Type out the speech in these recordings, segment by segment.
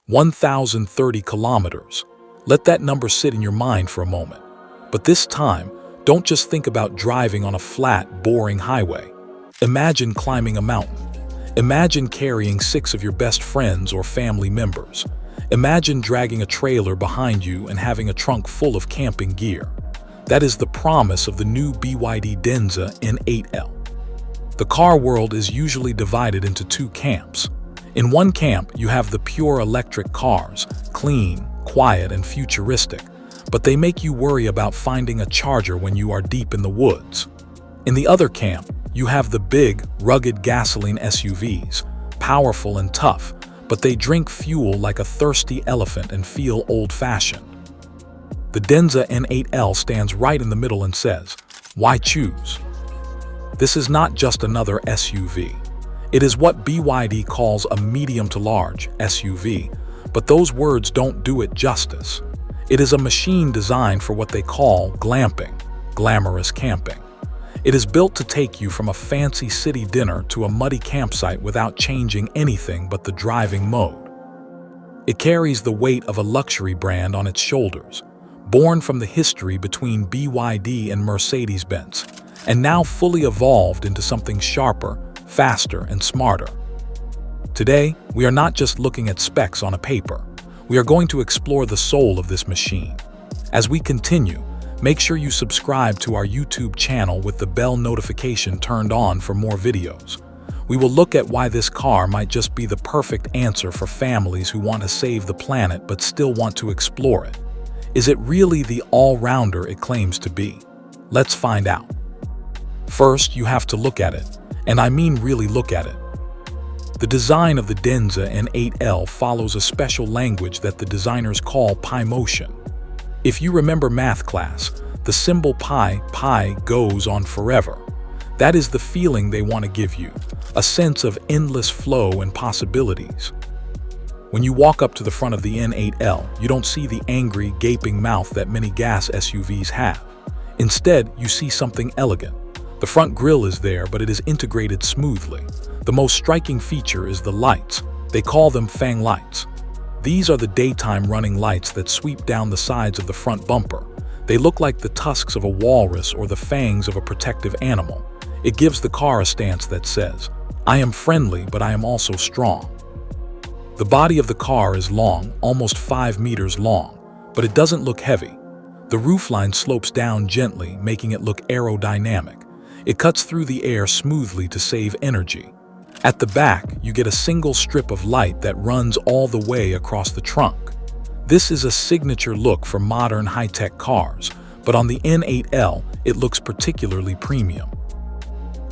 1,030 kilometers. Let that number sit in your mind for a moment. But this time, don't just think about driving on a flat, boring highway. Imagine climbing a mountain. Imagine carrying 6 of your best friends or family members. Imagine dragging a trailer behind you and having a trunk full of camping gear. That is the promise of the new BYD Denza N8L. The car world is usually divided into 2 camps. In one camp, you have the pure electric cars, clean, quiet, and futuristic, but they make you worry about finding a charger when you are deep in the woods. In the other camp, you have the big, rugged gasoline SUVs, powerful and tough, but they drink fuel like a thirsty elephant and feel old-fashioned. The Denza N8L stands right in the middle and says, why choose? This is not just another SUV. It is what BYD calls a medium to large SUV, but those words don't do it justice. It is a machine designed for what they call glamping, glamorous camping. It is built to take you from a fancy city dinner to a muddy campsite without changing anything but the driving mode. It carries the weight of a luxury brand on its shoulders, born from the history between BYD and Mercedes-Benz, and now fully evolved into something sharper, faster, and smarter. Today, we are not just looking at specs on a paper. We are going to explore the soul of this machine. As we continue, make sure you subscribe to our YouTube channel with the bell notification turned on for more videos. We will look at why this car might just be the perfect answer for families who want to save the planet but still want to explore it. Is it really the all-rounder it claims to be? Let's find out. First, you have to look at it, and I mean really look at it. The design of the Denza N8L follows a special language that the designers call pi motion. If you remember math class, the symbol pi goes on forever. That is the feeling they want to give you, a sense of endless flow and possibilities. When you walk up to the front of the N8L, you don't see the angry, gaping mouth that many gas SUVs have. Instead, you see something elegant. The front grille is there, but it is integrated smoothly. The most striking feature is the lights. They call them fang lights. These are the daytime running lights that sweep down the sides of the front bumper. They look like the tusks of a walrus or the fangs of a protective animal. It gives the car a stance that says, I am friendly, but I am also strong. The body of the car is long, almost 5 meters long, but it doesn't look heavy. The roofline slopes down gently, making it look aerodynamic. It cuts through the air smoothly to save energy. At the back, you get a single strip of light that runs all the way across the trunk. This is a signature look for modern high-tech cars, but on the N8L, it looks particularly premium.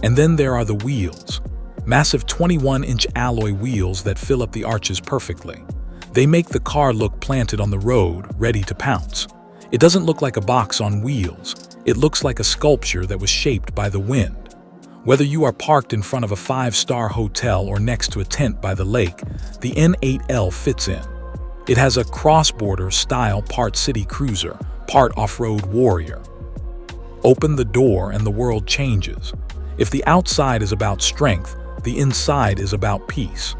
And then there are the wheels. Massive 21-inch alloy wheels that fill up the arches perfectly. They make the car look planted on the road, ready to pounce. It doesn't look like a box on wheels. It looks like a sculpture that was shaped by the wind. Whether you are parked in front of a 5-star hotel or next to a tent by the lake, the N8L fits in. It has a cross-border style part city cruiser, part off-road warrior. Open the door and the world changes. If the outside is about strength, the inside is about peace.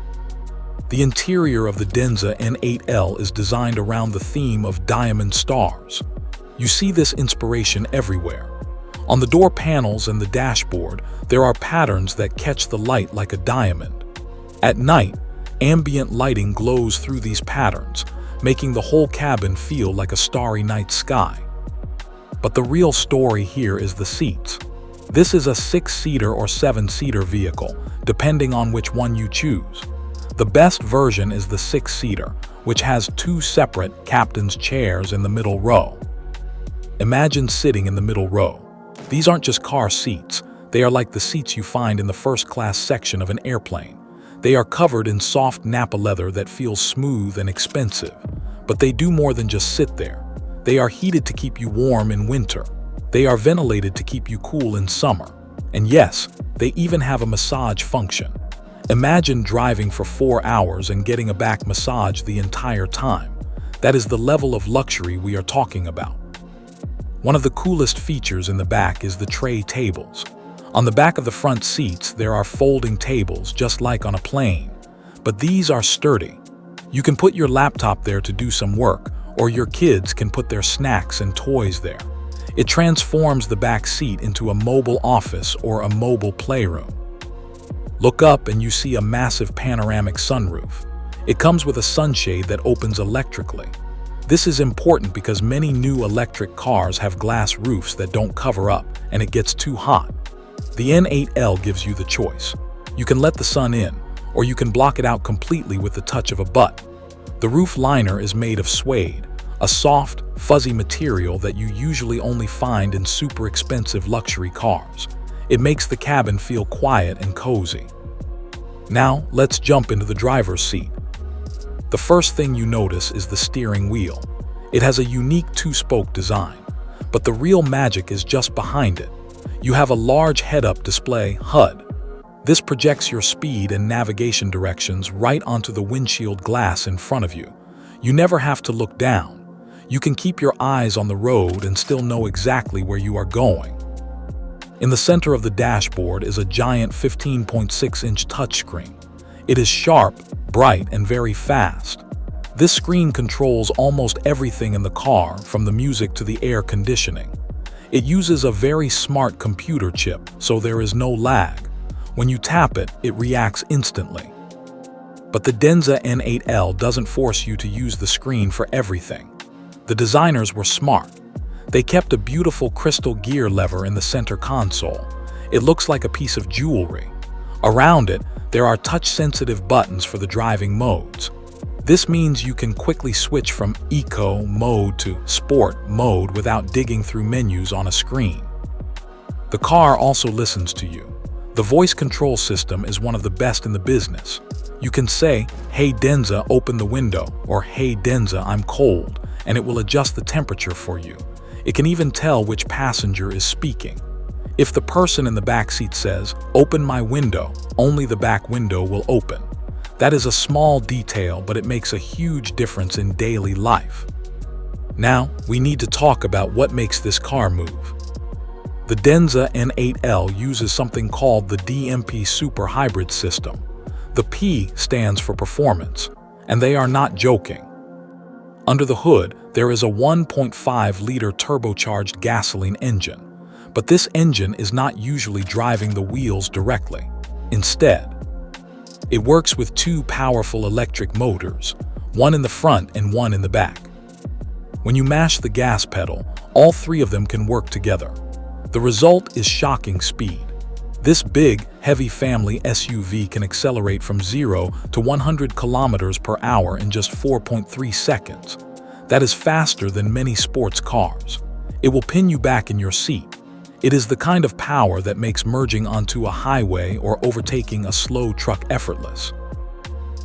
The interior of the Denza N8L is designed around the theme of diamond stars. You see this inspiration everywhere. On the door panels and the dashboard, there are patterns that catch the light like a diamond. At night, ambient lighting glows through these patterns, making the whole cabin feel like a starry night sky. But the real story here is the seats. This is a 6-seater or 7-seater vehicle, depending on which one you choose. The best version is the 6-seater, which has 2 separate captain's chairs in the middle row. Imagine sitting in the middle row. These aren't just car seats. They are like the seats you find in the first-class section of an airplane. They are covered in soft Nappa leather that feels smooth and expensive. But they do more than just sit there. They are heated to keep you warm in winter. They are ventilated to keep you cool in summer. And yes, they even have a massage function. Imagine driving for 4 hours and getting a back massage the entire time. That is the level of luxury we are talking about. One of the coolest features in the back is the tray tables. On the back of the front seats, there are folding tables just like on a plane. But these are sturdy. You can put your laptop there to do some work, or your kids can put their snacks and toys there. It transforms the back seat into a mobile office or a mobile playroom. Look up and you see a massive panoramic sunroof. It comes with a sunshade that opens electrically. This is important because many new electric cars have glass roofs that don't cover up and it gets too hot. The N8L gives you the choice. You can let the sun in, or you can block it out completely with the touch of a button. The roof liner is made of suede, a soft, fuzzy material that you usually only find in super expensive luxury cars. It makes the cabin feel quiet and cozy. Now, let's jump into the driver's seat. The first thing you notice is the steering wheel. It has a unique two-spoke design, but the real magic is just behind it. You have a large head-up display HUD. This projects your speed and navigation directions right onto the windshield glass in front of you. You never have to look down. You can keep your eyes on the road and still know exactly where you are going. In the center of the dashboard is a giant 15.6-inch touchscreen. It is sharp, bright, and very fast. This screen controls almost everything in the car, from the music to the air conditioning. It uses a very smart computer chip, so there is no lag. When you tap it, it reacts instantly. But the Denza N8L doesn't force you to use the screen for everything. The designers were smart. They kept a beautiful crystal gear lever in the center console. It looks like a piece of jewelry. Around it, there are touch-sensitive buttons for the driving modes. This means you can quickly switch from eco mode to sport mode without digging through menus on a screen. The car also listens to you. The voice control system is one of the best in the business. You can say, "Hey Denza, open the window," or "Hey Denza, I'm cold," and it will adjust the temperature for you. It can even tell which passenger is speaking. If the person in the back seat says, "Open my window," only the back window will open. That is a small detail, but it makes a huge difference in daily life. Now, we need to talk about what makes this car move. The Denza N8L uses something called the DMP Super Hybrid system. The P stands for performance, and they are not joking. Under the hood, there is a 1.5-liter turbocharged gasoline engine, but this engine is not usually driving the wheels directly. Instead, it works with two powerful electric motors, one in the front and one in the back. When you mash the gas pedal, all three of them can work together. The result is shocking speed. This big, heavy family SUV can accelerate from 0 to 100 kilometers per hour in just 4.3 seconds. That is faster than many sports cars. It will pin you back in your seat. It is the kind of power that makes merging onto a highway or overtaking a slow truck effortless.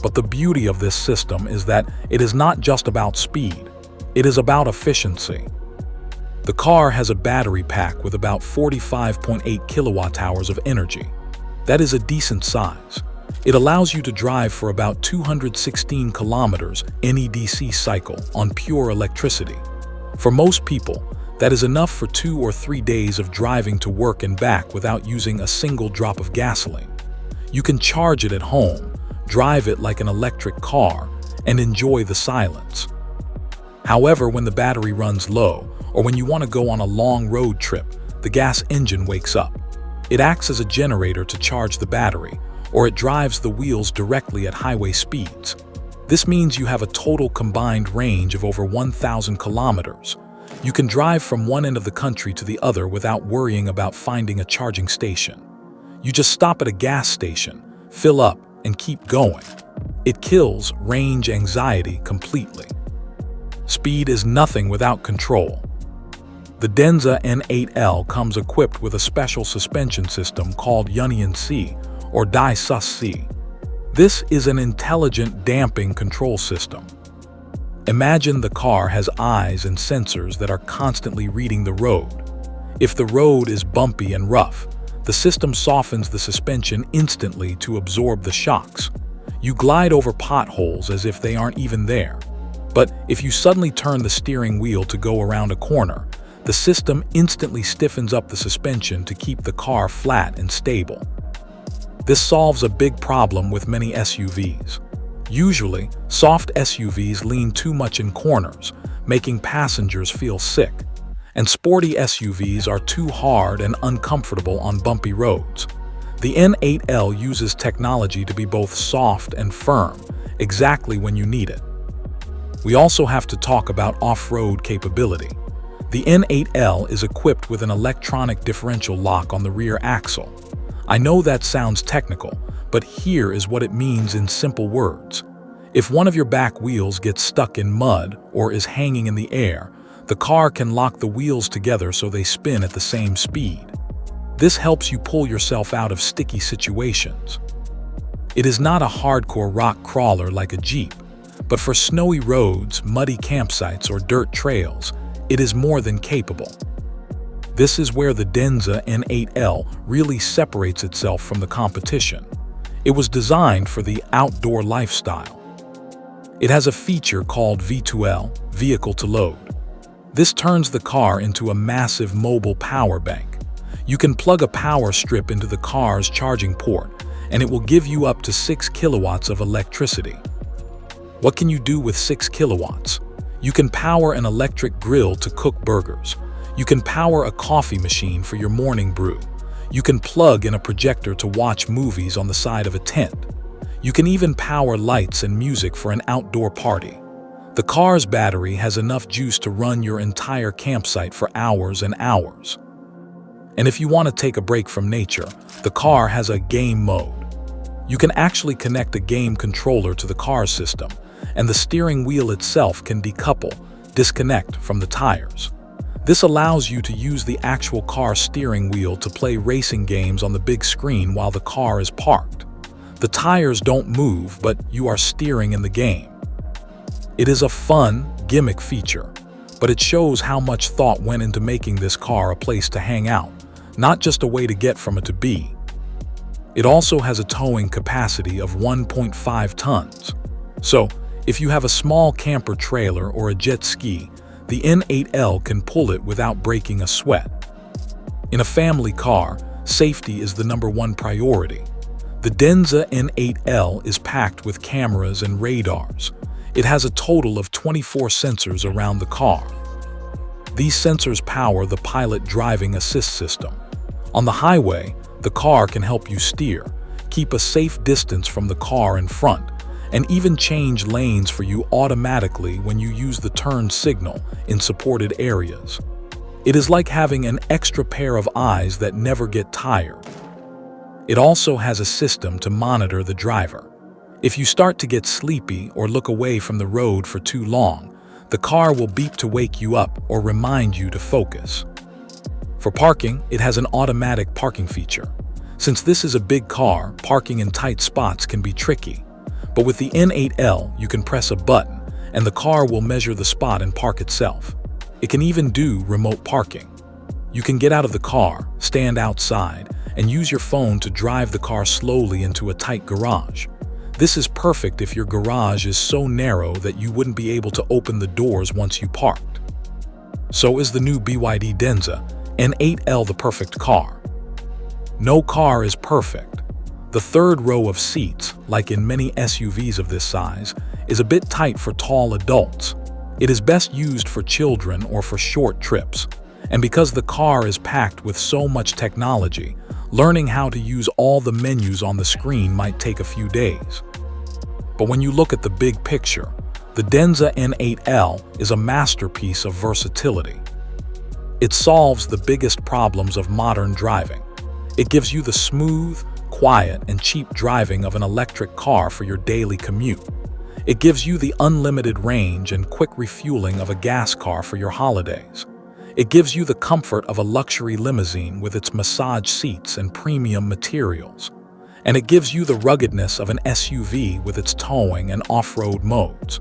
But the beauty of this system is that it is not just about speed. It is about efficiency. The car has a battery pack with about 45.8 kilowatt-hours of energy. That is a decent size. It allows you to drive for about 216 kilometers NEDC cycle on pure electricity. For most people, that is enough for 2 or 3 days of driving to work and back without using a single drop of gasoline. You can charge it at home, drive it like an electric car, and enjoy the silence. However, when the battery runs low, or when you want to go on a long road trip, the gas engine wakes up. It acts as a generator to charge the battery, or it drives the wheels directly at highway speeds. This means you have a total combined range of over 1,000 kilometers. You can drive from one end of the country to the other without worrying about finding a charging station. You just stop at a gas station, fill up, and keep going. It kills range anxiety completely. Speed is nothing without control. The Denza N8L comes equipped with a special suspension system called Union C, or Die Sus C. This is an intelligent damping control system. Imagine the car has eyes and sensors that are constantly reading the road. If the road is bumpy and rough, the system softens the suspension instantly to absorb the shocks. You glide over potholes as if they aren't even there. But if you suddenly turn the steering wheel to go around a corner, the system instantly stiffens up the suspension to keep the car flat and stable. This solves a big problem with many SUVs. Usually, soft SUVs lean too much in corners, making passengers feel sick, and sporty SUVs are too hard and uncomfortable on bumpy roads. The N8L uses technology to be both soft and firm, exactly when you need it. We also have to talk about off-road capability. The N8L is equipped with an electronic differential lock on the rear axle. I know that sounds technical, but here is what it means in simple words. If one of your back wheels gets stuck in mud or is hanging in the air, the car can lock the wheels together so they spin at the same speed. This helps you pull yourself out of sticky situations. It is not a hardcore rock crawler like a Jeep, but for snowy roads, muddy campsites, or dirt trails, it is more than capable. This is where the Denza N8L really separates itself from the competition. It was designed for the outdoor lifestyle. It has a feature called V2L, vehicle to load. This turns the car into a massive mobile power bank. You can plug a power strip into the car's charging port, and it will give you up to 6 kilowatts of electricity. What can you do with 6 kilowatts? You can power an electric grill to cook burgers. You can power a coffee machine for your morning brew. You can plug in a projector to watch movies on the side of a tent. You can even power lights and music for an outdoor party. The car's battery has enough juice to run your entire campsite for hours and hours. And if you want to take a break from nature, the car has a game mode. You can actually connect a game controller to the car's system, and the steering wheel itself can disconnect from the tires. This allows you to use the actual car steering wheel to play racing games on the big screen while the car is parked. The tires don't move, but you are steering in the game. It is a fun, gimmick feature, but it shows how much thought went into making this car a place to hang out, not just a way to get from A to B. It also has a towing capacity of 1.5 tons. So, if you have a small camper trailer or a jet ski, the N8L can pull it without breaking a sweat. In a family car, safety is the #1 priority. The Denza N8L is packed with cameras and radars. It has a total of 24 sensors around the car. These sensors power the pilot driving assist system. On the highway, the car can help you steer, keep a safe distance from the car in front, and even change lanes for you automatically when you use the turn signal in supported areas. It is like having an extra pair of eyes that never get tired. It also has a system to monitor the driver. If you start to get sleepy or look away from the road for too long, the car will beep to wake you up or remind you to focus. For parking, it has an automatic parking feature. Since this is a big car, parking in tight spots can be tricky. But with the N8L, you can press a button, and the car will measure the spot and park itself. It can even do remote parking. You can get out of the car, stand outside, and use your phone to drive the car slowly into a tight garage. This is perfect if your garage is so narrow that you wouldn't be able to open the doors once you parked. So is the new BYD Denza N8L the perfect car? No car is perfect. The third row of seats, like in many SUVs of this size, is a bit tight for tall adults. It is best used for children or for short trips. And because the car is packed with so much technology, learning how to use all the menus on the screen might take a few days. But when you look at the big picture, the Denza N8L is a masterpiece of versatility. It solves the biggest problems of modern driving. It gives you the smooth, quiet, and cheap driving of an electric car for your daily commute. It gives you the unlimited range and quick refueling of a gas car for your holidays. It gives you the comfort of a luxury limousine with its massage seats and premium materials. And it gives you the ruggedness of an SUV with its towing and off-road modes.